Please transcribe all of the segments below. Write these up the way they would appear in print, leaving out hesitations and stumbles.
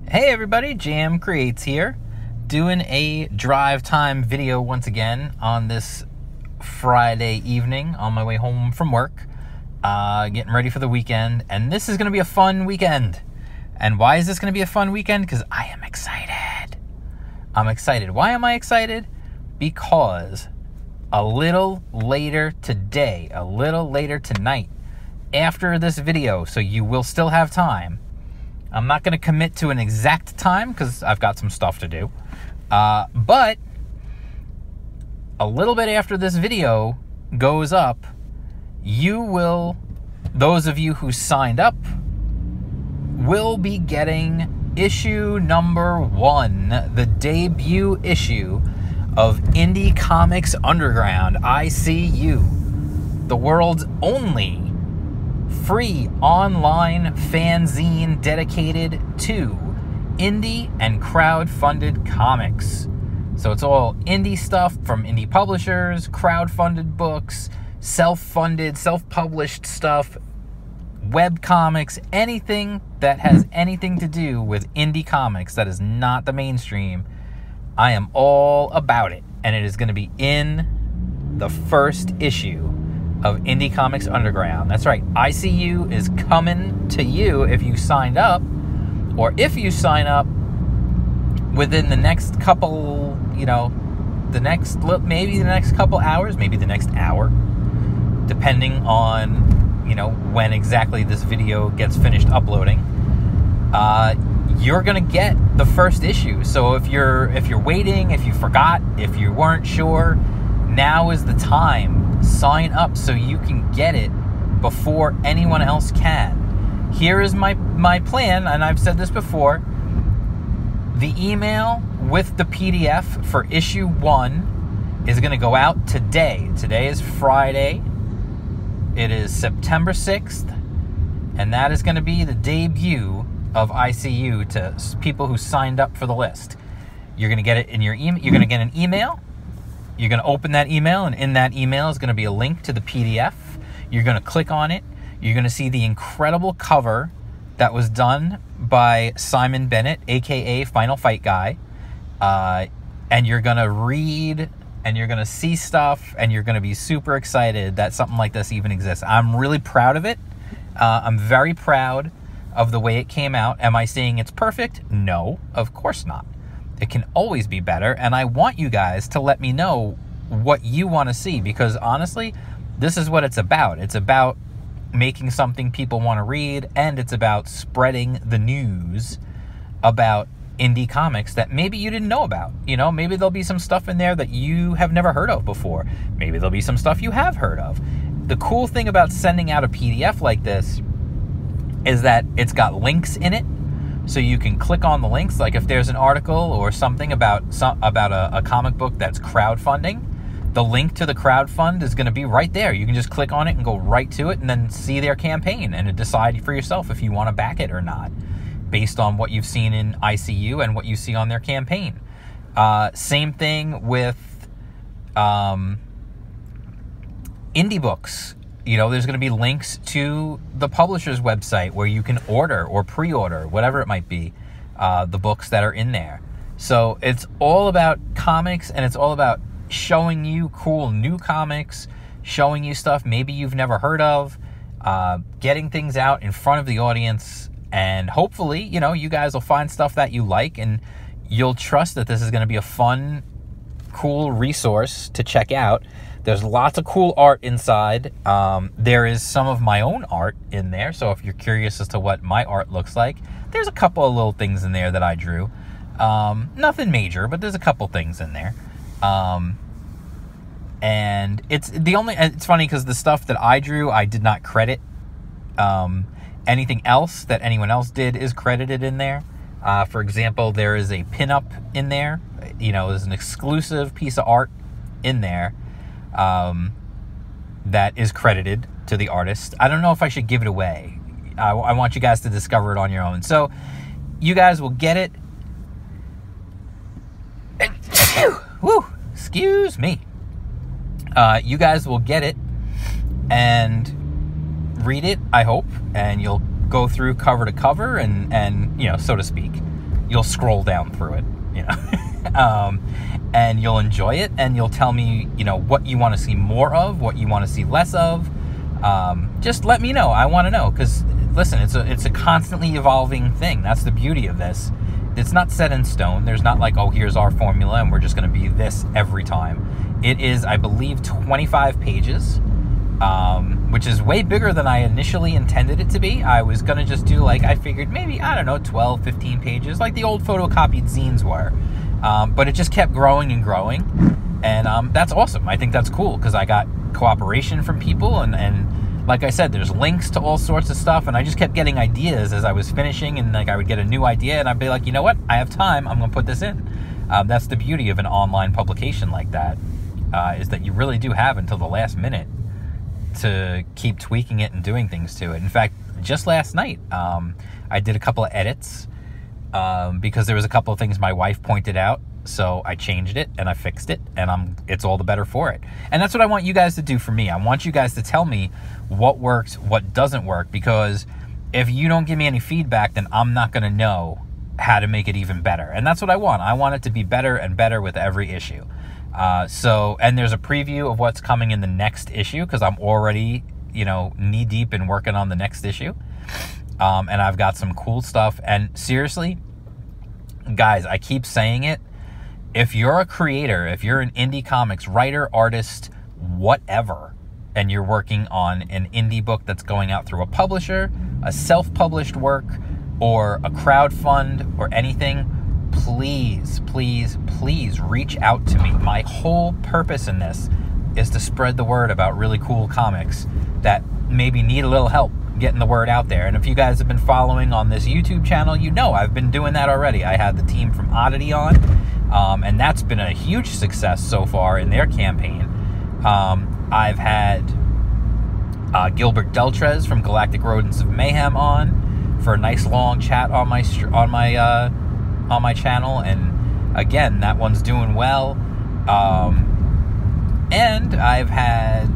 Hey everybody, Jam Creates here, doing a drive time video once again on this Friday evening on my way home from work, getting ready for the weekend, and this is going to be a fun weekend. And why is this going to be a fun weekend? Because I am excited. I'm excited. Why am I excited? Because a little later today, a little later tonight, after this video, so you will still have time. I'm not going to commit to an exact time because I've got some stuff to do. But a little bit after this video goes up, you will, those of you who signed up, will be getting issue number 1, the debut issue of Indie Comics Underground, I.C.U., the world's only free online fanzine dedicated to indie and crowd-funded comics. So it's all indie stuff from indie publishers, crowd-funded books, self-funded, self-published stuff, web comics, anything that has anything to do with indie comics that is not the mainstream. I am all about it, and it is going to be in the first issue of Indie Comics Underground. That's right, I.C.U. is coming to you if you signed up, or if you sign up within the next couple, maybe the next couple hours, maybe the next hour, depending on, when exactly this video gets finished uploading. You're gonna get the first issue. So if you're waiting, if you forgot, if you weren't sure, now is the time. Sign up so you can get it before anyone else can. Here is my plan, and I've said this before. The email with the PDF for issue 1 is going to go out today. Today is Friday. It is September 6th, and that is going to be the debut of I.C.U. to people who signed up for the list. You're going to get it in your email. You're going to get an email. You're going to open that email, and in that email is going to be a link to the PDF. You're going to click on it. You're going to see the incredible cover that was done by Simon Bennett, a.k.a. Final Fight Guy. And you're going to read, and you're going to see stuff, and you're going to be super excited that something like this even exists. I'm really proud of it. I'm very proud of the way it came out. Am I saying it's perfect? No, of course not. It can always be better, and I want you guys to let me know what you want to see, because honestly, this is what it's about. It's about making something people want to read, and it's about spreading the news about indie comics that maybe you didn't know about. Maybe there'll be some stuff in there that you have never heard of before. Maybe there'll be some stuff you have heard of. The cool thing about sending out a PDF like this is that it's got links in it. So you can click on the links, like if there's an article or something about a comic book that's crowdfunding, the link to the crowdfund is going to be right there. You can just click on it and go right to it and then see their campaign and decide for yourself if you want to back it or not, based on what you've seen in I.C.U. and what you see on their campaign. Same thing with indie books. There's going to be links to the publisher's website where you can order or pre-order, whatever it might be, the books that are in there. So it's all about comics, and it's all about showing you cool new comics, showing you stuff maybe you've never heard of, getting things out in front of the audience, and hopefully, you guys will find stuff that you like, and you'll trust that this is going to be a fun, cool resource to check out. There's lots of cool art inside. There is some of my own art in there, so if you're curious as to what my art looks like, there's a couple of little things in there that I drew. Nothing major, but there's a couple things in there. And it's funny because the stuff that I drew, I did not credit. Anything else that anyone else did is credited in there. For example, there is a pinup in there. There's an exclusive piece of art in there that is credited to the artist. I don't know if I should give it away. I want you guys to discover it on your own. So you guys will get it. Woo, excuse me. You guys will get it and read it, I hope, and you'll go through cover to cover and so to speak. you'll scroll down through it, you know. And you'll enjoy it, and you'll tell me, you know, what you want to see more of, what you want to see less of. Just let me know. I want to know, because listen, it's a constantly evolving thing. That's the beauty of this. It's not set in stone. There's not like, oh, here's our formula and we're just going to be this every time. It is, I believe, 25 pages, which is way bigger than I initially intended it to be. I was going to just do, like, I figured maybe, I don't know, 12, 15 pages, like the old photocopied zines were. But it just kept growing and growing. And that's awesome. I think that's cool, because I got cooperation from people, and like I said, there's links to all sorts of stuff, and I just kept getting ideas as I was finishing, and like I would get a new idea, and I'd be like, you know what, I have time, I'm going to put this in. That's the beauty of an online publication like that, is that you really do have until the last minute to keep tweaking it and doing things to it. In fact, just last night, I did a couple of edits, because there was a couple of things my wife pointed out. So I changed it and I fixed it, and it's all the better for it. And that's what I want you guys to do for me. I want you guys to tell me what works, what doesn't work, because if you don't give me any feedback, then I'm not going to know how to make it even better. And that's what I want. I want it to be better and better with every issue. And there's a preview of what's coming in the next issue, because I'm already, you know, knee deep in working on the next issue. And I've got some cool stuff. And seriously, guys, I keep saying it. If you're a creator, if you're an indie comics writer, artist, whatever, and you're working on an indie book that's going out through a publisher, a self-published work, or a crowdfund or anything, please, please, please reach out to me. My whole purpose in this is to spread the word about really cool comics that maybe need a little help getting the word out there. And if you guys have been following on this YouTube channel, you know I've been doing that already. I had the team from Oddity on, and that's been a huge success so far in their campaign. I've had Gilbert Deltrez from Galactic Rodents of Mayhem on for a nice long chat on my channel, and again, that one's doing well. And I've had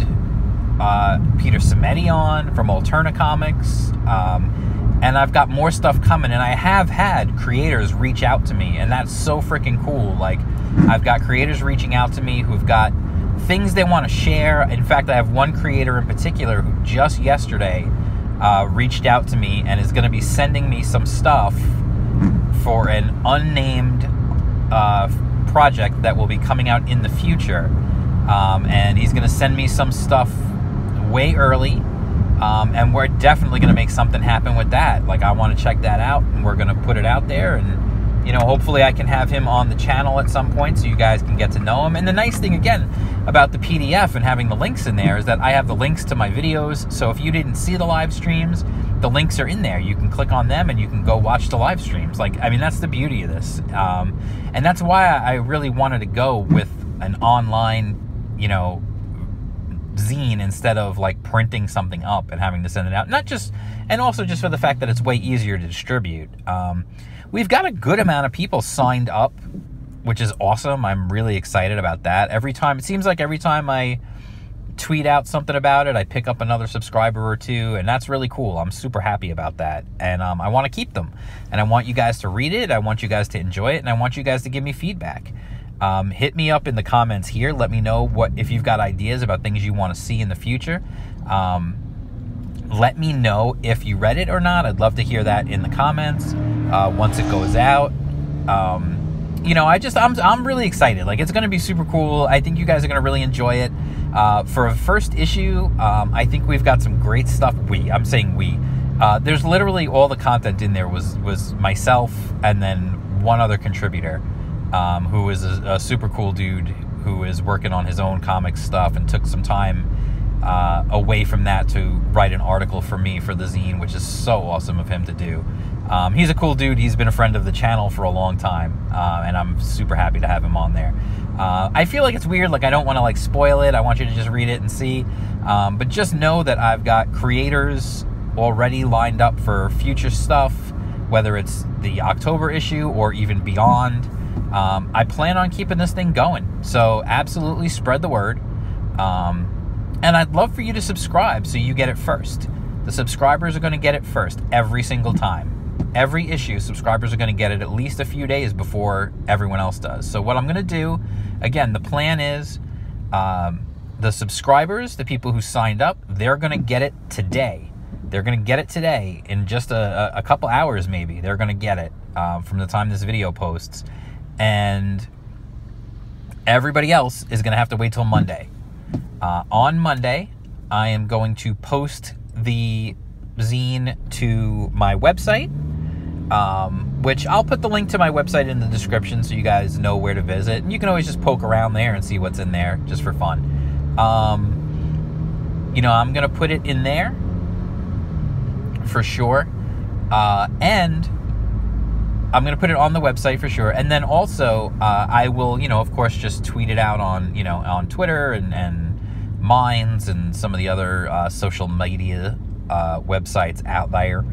Peter Cimetti on from Alterna Comics, and I've got more stuff coming, and I have had creators reach out to me, and that's so freaking cool. Like, I've got creators reaching out to me who've got things they want to share. In fact, I have one creator in particular who just yesterday reached out to me and is going to be sending me some stuff for an unnamed project that will be coming out in the future, and he's going to send me some stuff way early, and we're definitely going to make something happen with that. Like, I want to check that out, and we're going to put it out there, and, you know, hopefully I can have him on the channel at some point so you guys can get to know him. And the nice thing, again, about the PDF and having the links in there is that I have the links to my videos, so if you didn't see the live streams, the links are in there. You can click on them and you can go watch the live streams. Like, I mean, that's the beauty of this. And that's why I really wanted to go with an online, you know, zine instead of like printing something up and having to send it out. Not just, and also just for the fact that it's way easier to distribute. We've got a good amount of people signed up, which is awesome. I'm really excited about that. Every time, it seems like every time I tweet out something about it, I pick up another subscriber or two, and that's really cool. I'm super happy about that, and I want to keep them, and I want you guys to read it, I want you guys to enjoy it, and I want you guys to give me feedback. Hit me up in the comments here. Let me know if you've got ideas about things you want to see in the future. Let me know if you read it or not. I'd love to hear that in the comments once it goes out. You know, I'm really excited. Like, it's going to be super cool. I think you guys are going to really enjoy it. For a first issue, I think we've got some great stuff. I'm saying we. There's literally all the content in there was myself and then one other contributor, who is a super cool dude who is working on his own comic stuff and took some time away from that to write an article for me for the zine, which is so awesome of him to do. He's a cool dude. He's been a friend of the channel for a long time, and I'm super happy to have him on there. I feel like it's weird, like I don't want to like spoil it. I want you to just read it and see, but just know that I've got creators already lined up for future stuff, whether it's the October issue or even beyond. I plan on keeping this thing going, so absolutely spread the word. And I'd love for you to subscribe so you get it first. The subscribers are going to get it first every single time. every issue, subscribers are going to get it at least a few days before everyone else does. So what I'm going to do, again, the plan is the subscribers, the people who signed up, they're going to get it today. They're going to get it today in just a couple hours maybe. They're going to get it from the time this video posts. And everybody else is going to have to wait till Monday. On Monday, I am going to post the zine to my website, which I'll put the link to my website in the description so you guys know where to visit. And you can always just poke around there and see what's in there, just for fun. You know, I'm going to put it in there for sure. And I'm going to put it on the website for sure. And then also, I will, you know, of course, just tweet it out on, you know, on Twitter and Minds and some of the other social media websites out there.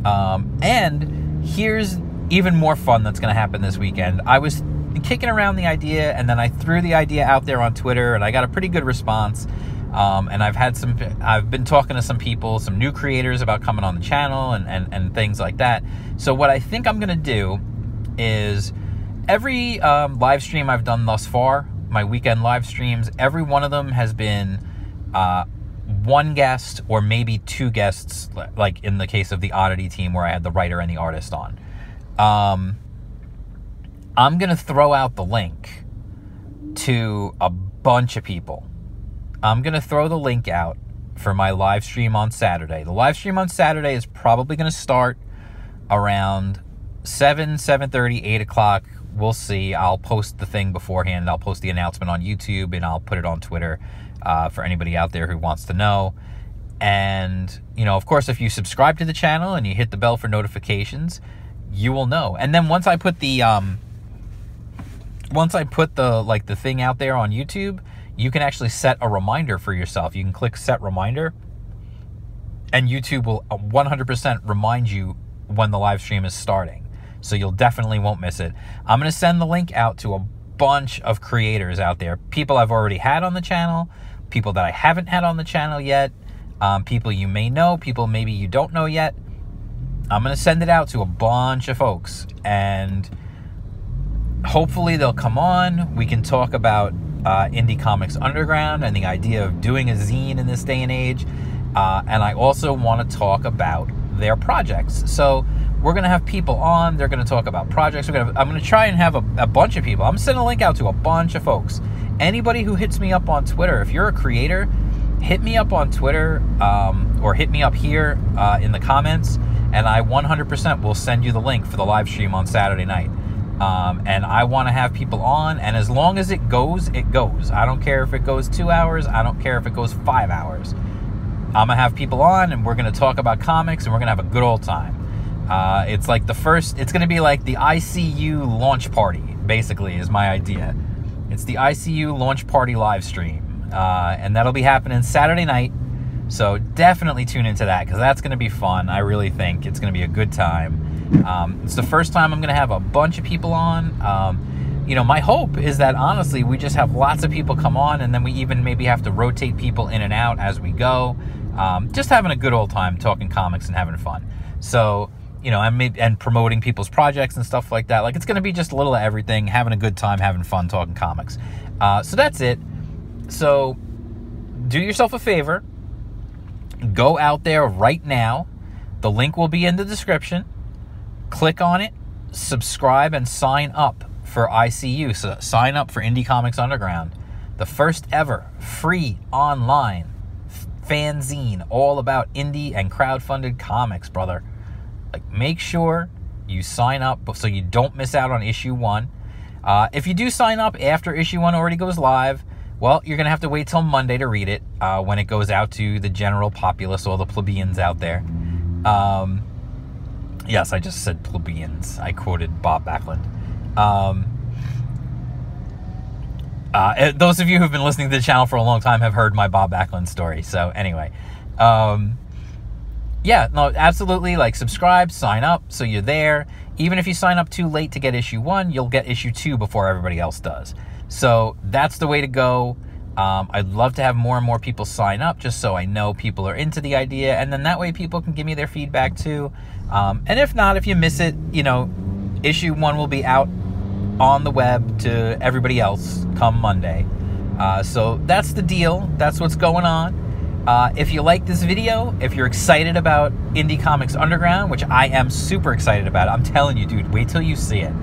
And here's even more fun that's going to happen this weekend. I was kicking around the idea, and then I threw the idea out there on Twitter, and I got a pretty good response. And I've been talking to some people, some new creators about coming on the channel and things like that. So what I think I'm going to do is every live stream I've done thus far, my weekend live streams, every one of them has been one guest or maybe two guests, like in the case of the Oddity team where I had the writer and the artist on. I'm going to throw out the link to a bunch of people. I'm going to throw the link out for my live stream on Saturday. The live stream on Saturday is probably going to start around 7:30, 8 o'clock. We'll see. I'll post the thing beforehand. I'll post the announcement on YouTube, and I'll put it on Twitter for anybody out there who wants to know. And, you know, of course, if you subscribe to the channel and you hit the bell for notifications, you will know. And then once I put the the thing out there on YouTube, you can actually set a reminder for yourself. You can click set reminder, and YouTube will 100% remind you when the live stream is starting. So you'll definitely won't miss it. I'm going to send the link out to a bunch of creators out there. People I've already had on the channel, people that I haven't had on the channel yet, people you may know, people maybe you don't know yet. I'm going to send it out to a bunch of folks, and hopefully they'll come on. We can talk about Indie Comics Underground and the idea of doing a zine in this day and age. And I also want to talk about their projects. So we're going to have people on. They're going to talk about projects. I'm going to try and have a bunch of people. I'm sending a link out to a bunch of folks. Anybody who hits me up on Twitter, if you're a creator, hit me up on Twitter or hit me up here in the comments, and I 100% will send you the link for the live stream on Saturday night. And I want to have people on, and as long as it goes, it goes. I don't care if it goes 2 hours. I don't care if it goes 5 hours. I'm going to have people on, and we're going to talk about comics, and we're going to have a good old time. It's like it's going to be like the I.C.U. launch party, basically, is my idea. It's the I.C.U. launch party live stream, and that'll be happening Saturday night. So definitely tune into that, because that's going to be fun. I really think it's going to be a good time. It's the first time I'm going to have a bunch of people on. You know, my hope is that, honestly, we just have lots of people come on, and then we even maybe have to rotate people in and out as we go. Just having a good old time talking comics and having fun. So, you know, and promoting people's projects and stuff like that. Like, it's going to be just a little of everything, having a good time, having fun talking comics. So that's it. So do yourself a favor. Go out there right now. The link will be in the description. Click on it, subscribe, and sign up for I.C.U. So sign up for Indie Comics Underground, the first ever free online fanzine all about indie and crowdfunded comics, brother. Like, make sure you sign up so you don't miss out on issue 1. If you do sign up after issue 1 already goes live, well, you're going to have to wait till Monday to read it when it goes out to the general populace, all the plebeians out there. Yes, I just said plebeians. I quoted Bob Backlund. Those of you who've been listening to the channel for a long time have heard my Bob Backlund story. So anyway, yeah, no, absolutely. Like, subscribe, sign up, so you're there. Even if you sign up too late to get issue 1, you'll get issue 2 before everybody else does. So that's the way to go. I'd love to have more and more people sign up just so I know people are into the idea, and then that way people can give me their feedback too. And if not, if you miss it, you know, issue 1 will be out on the web to everybody else come Monday. So that's the deal. That's what's going on. If you like this video, if you're excited about Indie Comics Underground, which I am super excited about, I'm telling you, dude, wait till you see it.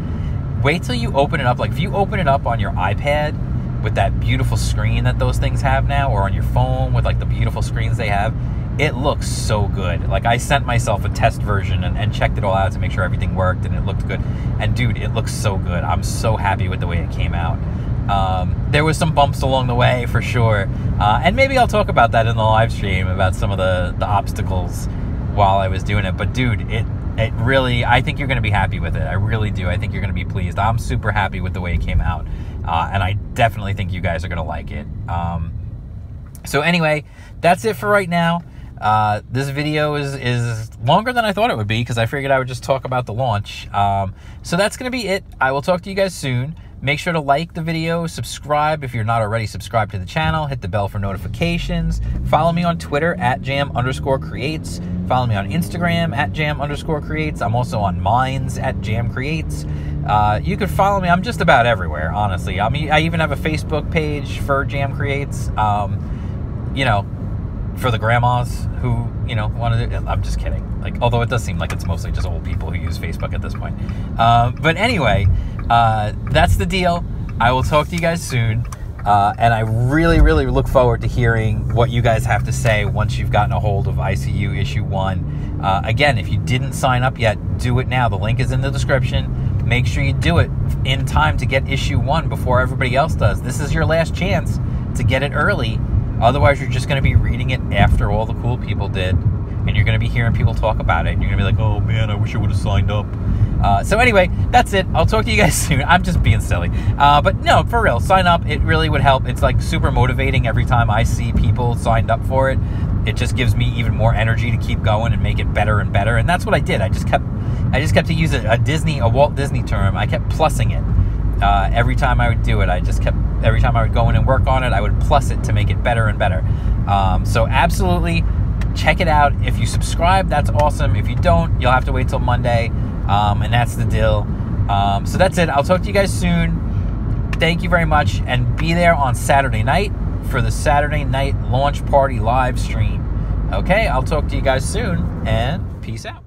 Wait till you open it up. Like, if you open it up on your iPad with that beautiful screen that those things have now, or on your phone with like the beautiful screens they have, it looks so good. Like, I sent myself a test version and checked it all out to make sure everything worked and it looked good. And dude, it looks so good. I'm so happy with the way it came out. There was some bumps along the way for sure. And maybe I'll talk about that in the live stream, about some of the obstacles while I was doing it. But dude, it really, I think you're going to be happy with it. I really do. I think you're going to be pleased. I'm super happy with the way it came out. And I definitely think you guys are going to like it. So anyway, that's it for right now. This video is longer than I thought it would be, because I figured I would just talk about the launch. So that's going to be it. I will talk to you guys soon. Make sure to like the video, subscribe if you're not already subscribed to the channel, hit the bell for notifications, follow me on Twitter at @jam_creates, follow me on Instagram at @jam_creates. I'm also on Minds at @jamcreates. You can follow me. I'm just about everywhere, honestly. I mean, I even have a Facebook page for Jam Creates, you know, for the grandmas who, you know, want to do it. I'm just kidding. Like, although it does seem like it's mostly just old people who use Facebook at this point. But anyway, that's the deal. I will talk to you guys soon. And I really, really look forward to hearing what you guys have to say once you've gotten a hold of I.C.U. issue 1. Again, if you didn't sign up yet, do it now. The link is in the description. Make sure you do it in time to get issue 1 before everybody else does. This is your last chance to get it early. Otherwise, you're just going to be reading it after all the cool people did. And you're going to be hearing people talk about it. And you're going to be like, oh man, I wish I would have signed up. So anyway, that's it. I'll talk to you guys soon. I'm just being silly. But no, for real, sign up. It really would help. It's like super motivating every time I see people signed up for it. It just gives me even more energy to keep going and make it better and better. And that's what I did. I just kept to use a Walt Disney term. I kept plussing it. Every time I would do it, every time I would go in and work on it, I would plus it to make it better and better. So absolutely check it out. If you subscribe, that's awesome. If you don't, you'll have to wait till Monday. And that's the deal. So that's it. I'll talk to you guys soon. Thank you very much. And be there on Saturday night for the Saturday night launch party live stream. Okay, I'll talk to you guys soon, and peace out.